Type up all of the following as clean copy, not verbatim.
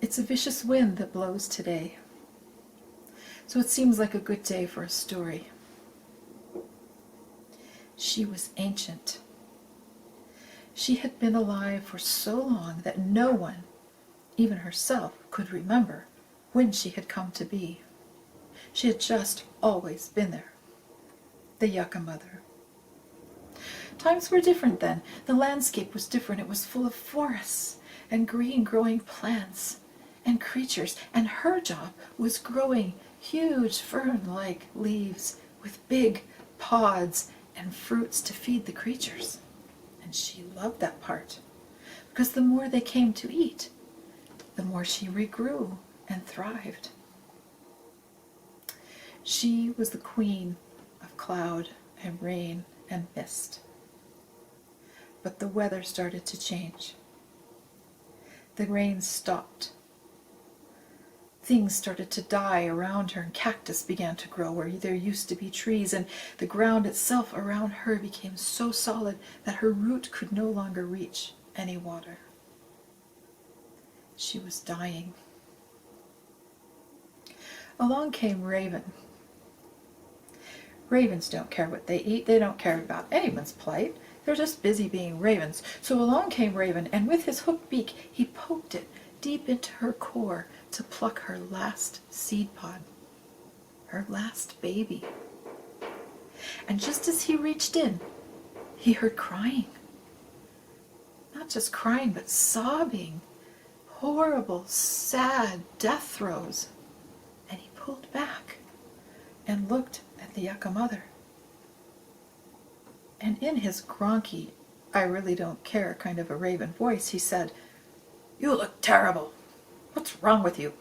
It's a vicious wind that blows today, so it seems like a good day for a story. She was ancient. She had been alive for so long that no one, even herself, could remember when she had come to be. She had just always been there. The Yucca Mother. Times were different then. The landscape was different. It was full of forests and green growing plants and creatures, and her job was growing huge fern-like leaves with big pods and fruits to feed the creatures. And she loved that part, because the more they came to eat, the more she regrew and thrived. She was the queen of cloud and rain and mist. But the weather started to change. The rain stopped. Things started to die around her, and cactus began to grow where there used to be trees, and the ground itself around her became so solid that her root could no longer reach any water. She was dying. Along came Raven. Ravens don't care what they eat. They don't care about anyone's plight. They're just busy being ravens. So along came Raven, and with his hooked beak, he poked it deep into her core to pluck her last seed pod, her last baby. And just as he reached in, he heard crying. Not just crying, but sobbing. Horrible, sad death throes. And he pulled back and looked at the Yucca Mother. And in his gronky, I really don't care kind of a raven voice, he said, "You look terrible. What's wrong with you?"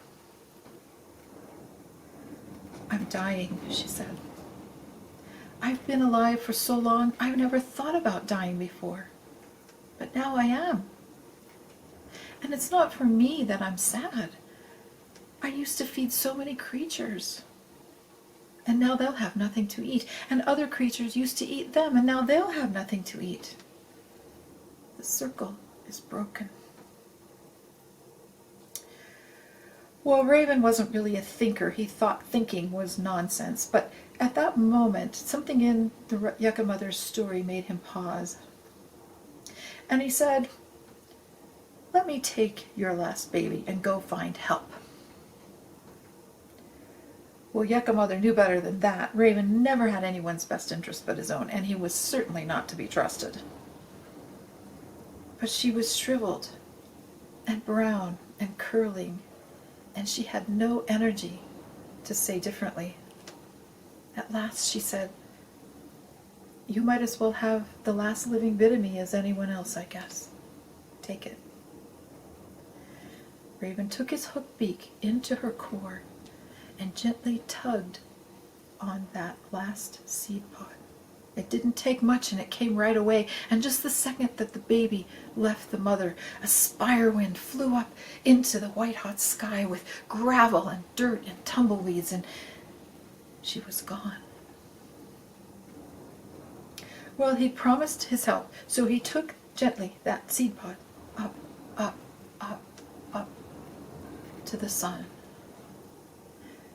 "I'm dying," she said. "I've been alive for so long, I've never thought about dying before. But now I am. And it's not for me that I'm sad. I used to feed so many creatures. And now they'll have nothing to eat. And other creatures used to eat them, and now they'll have nothing to eat. The circle is broken." Well, Raven wasn't really a thinker. He thought thinking was nonsense. But at that moment, something in the Yucca Mother's story made him pause. And he said, "Let me take your last baby and go find help." Well, Yucca Mother knew better than that. Raven never had anyone's best interest but his own, and he was certainly not to be trusted. But she was shriveled and brown and curling, and she had no energy to say differently. At last she said, "You might as well have the last living bit of me as anyone else, I guess. Take it." Raven took his hooked beak into her core and gently tugged on that last seed pod. It didn't take much, and it came right away. And just the second that the baby left the mother, a spire wind flew up into the white-hot sky with gravel and dirt and tumbleweeds, and she was gone. Well, he promised his help, so he took gently that seed pod up, up, up, up to the sun.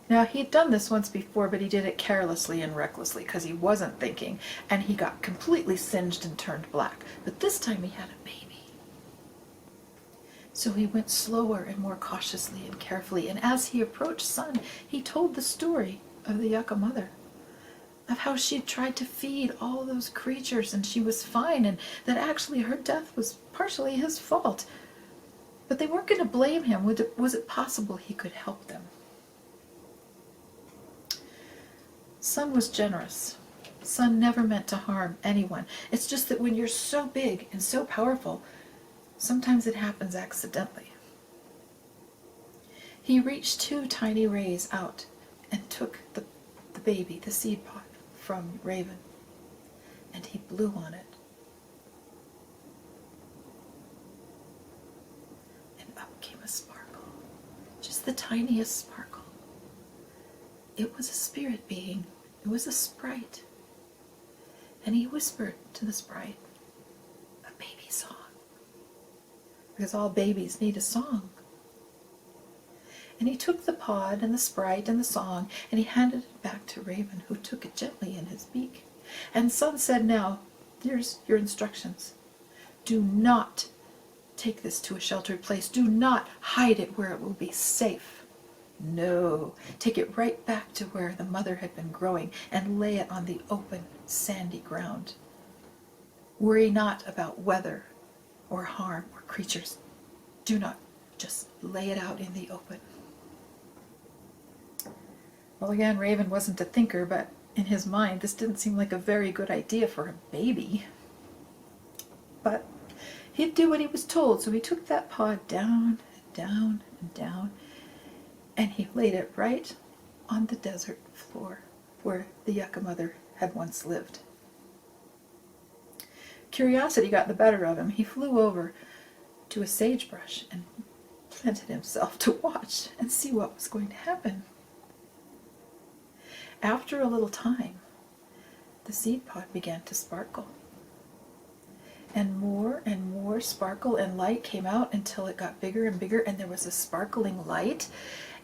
Now, he'd done this once before, but he did it carelessly and recklessly because he wasn't thinking, and he got completely singed and turned black. But this time he had a baby. So he went slower and more cautiously and carefully, and as he approached sun, he told the story of the Yucca Mother, of how she'd tried to feed all those creatures and she was fine, and that actually her death was partially his fault. But they weren't going to blame him. Was it possible he could help them? Sun was generous. Sun never meant to harm anyone. It's just that when you're so big and so powerful, sometimes it happens accidentally. He reached two tiny rays out and took the baby, the seed pod, from Raven, and he blew on it. And up came a sparkle, just the tiniest sparkle. It was a spirit being. It was a sprite. And he whispered to the sprite a baby song. Because all babies need a song. And he took the pod and the sprite and the song, and he handed it back to Raven, who took it gently in his beak. And Sun said, "Now, here's your instructions. Do not take this to a sheltered place. Do not hide it where it will be safe. No, take it right back to where the mother had been growing and lay it on the open, sandy ground. Worry not about weather or harm or creatures. Do not, just lay it out in the open." Well, again, Raven wasn't a thinker, but in his mind, this didn't seem like a very good idea for a baby. But he'd do what he was told, so he took that pod down and down and down, and he laid it right on the desert floor where the yucca mother had once lived. Curiosity got the better of him. He flew over to a sagebrush and planted himself to watch and see what was going to happen. After a little time, the seed pod began to sparkle. And more sparkle and light came out until it got bigger and bigger, and there was a sparkling light.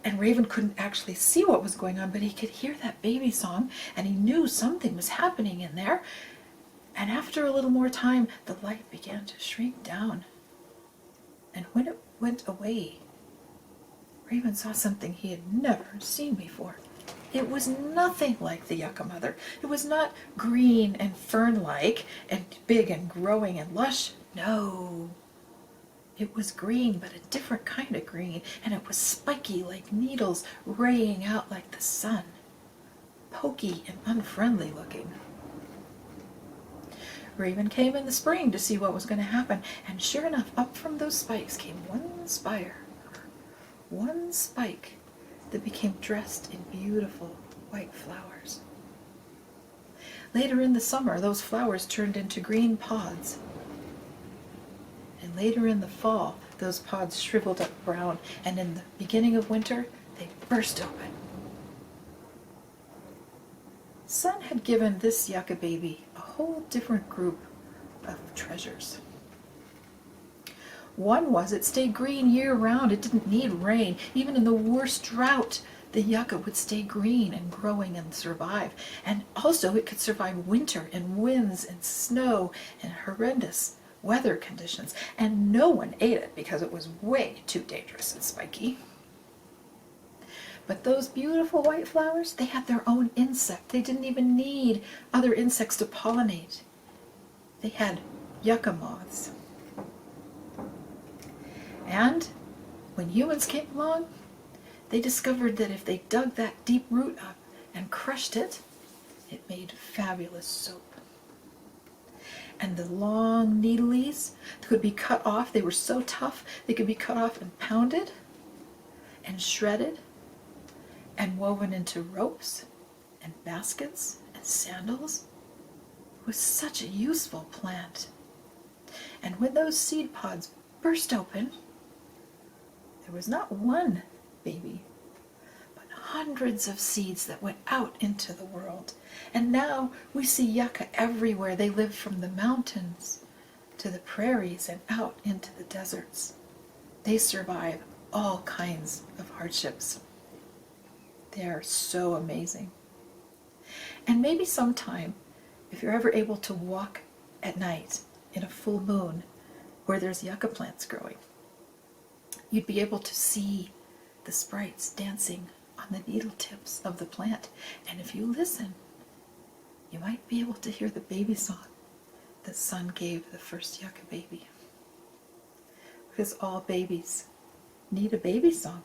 And Raven couldn't actually see what was going on, but he could hear that baby song, and he knew something was happening in there. And after a little more time, the light began to shrink down. And when it went away, Raven saw something he had never seen before. It was nothing like the yucca mother. It was not green and fern-like and big and growing and lush. No. It was green, but a different kind of green, and it was spiky like needles raying out like the sun. Pokey and unfriendly looking. Raven came in the spring to see what was going to happen, and sure enough, up from those spikes came one spike that became dressed in beautiful white flowers. Later in the summer, those flowers turned into green pods. And later in the fall, those pods shriveled up brown, and in the beginning of winter, they burst open. Sun had given this yucca baby a whole different group of treasures. One was it stayed green year-round. It didn't need rain. Even in the worst drought, the yucca would stay green and growing and survive. And also it could survive winter and winds and snow and horrendous weather conditions. And no one ate it because it was way too dangerous and spiky. But those beautiful white flowers, they had their own insect. They didn't even need other insects to pollinate. They had yucca moths. And when humans came along, they discovered that if they dug that deep root up and crushed it, it made fabulous soap. And the long needlies could be cut off. They were so tough, they could be cut off and pounded and shredded and woven into ropes and baskets and sandals. It was such a useful plant. And when those seed pods burst open, there was not one baby, but hundreds of seeds that went out into the world. And now we see yucca everywhere. They live from the mountains to the prairies and out into the deserts. They survive all kinds of hardships. They are so amazing. And maybe sometime, if you're ever able to walk at night in a full moon where there's yucca plants growing, you'd be able to see the sprites dancing on the needle tips of the plant. And if you listen, you might be able to hear the baby song that Sun gave the first yucca baby. Because all babies need a baby song.